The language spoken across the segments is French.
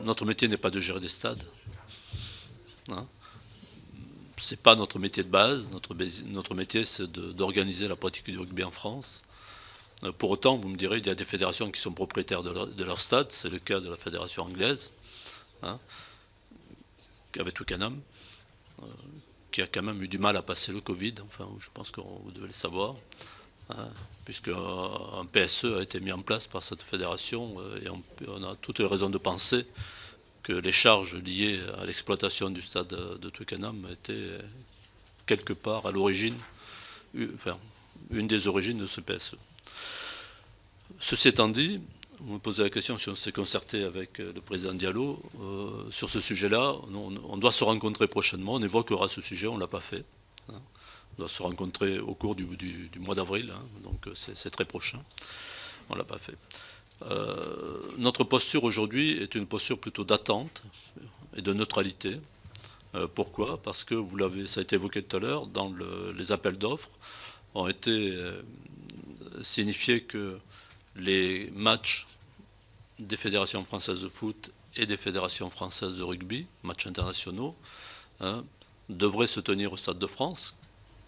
notre métier n'est pas de gérer des stades. Hein. Ce n'est pas notre métier de base. Notre métier, c'est d'organiser la pratique du rugby en France. Pour autant, vous me direz, il y a des fédérations qui sont propriétaires de leur stade. C'est le cas de la fédération anglaise, hein, avec Twickenham, qui a quand même eu du mal à passer le Covid. Enfin, je pense que vous devez le savoir. Hein, puisque un PSE a été mis en place par cette fédération et on a toutes les raisons de penser que les charges liées à l'exploitation du stade de Twickenham étaient quelque part à l'origine, enfin, une des origines de ce PSE. Ceci étant dit, vous me posez la question si on s'est concerté avec le président Diallo. Sur ce sujet-là, on doit se rencontrer prochainement, on évoquera ce sujet, on ne l'a pas fait. Hein. On doit se rencontrer au cours du mois d'avril, hein, donc c'est très prochain. On ne l'a pas fait. Notre posture aujourd'hui est une posture plutôt d'attente et de neutralité. Pourquoi ? Parce que, ça a été évoqué tout à l'heure, dans les appels d'offres, ont été signifiés que les matchs des fédérations françaises de foot et des fédérations françaises de rugby, matchs internationaux, hein, devraient se tenir au Stade de France.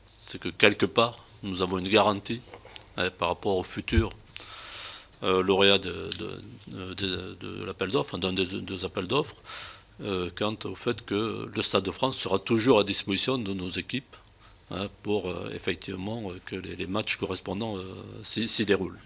C'est que quelque part, nous avons une garantie par rapport au futur lauréat de l'appel d'offres, d'un des deux appels d'offres, quant au fait que le Stade de France sera toujours à disposition de nos équipes pour effectivement que les matchs correspondants s'y déroulent.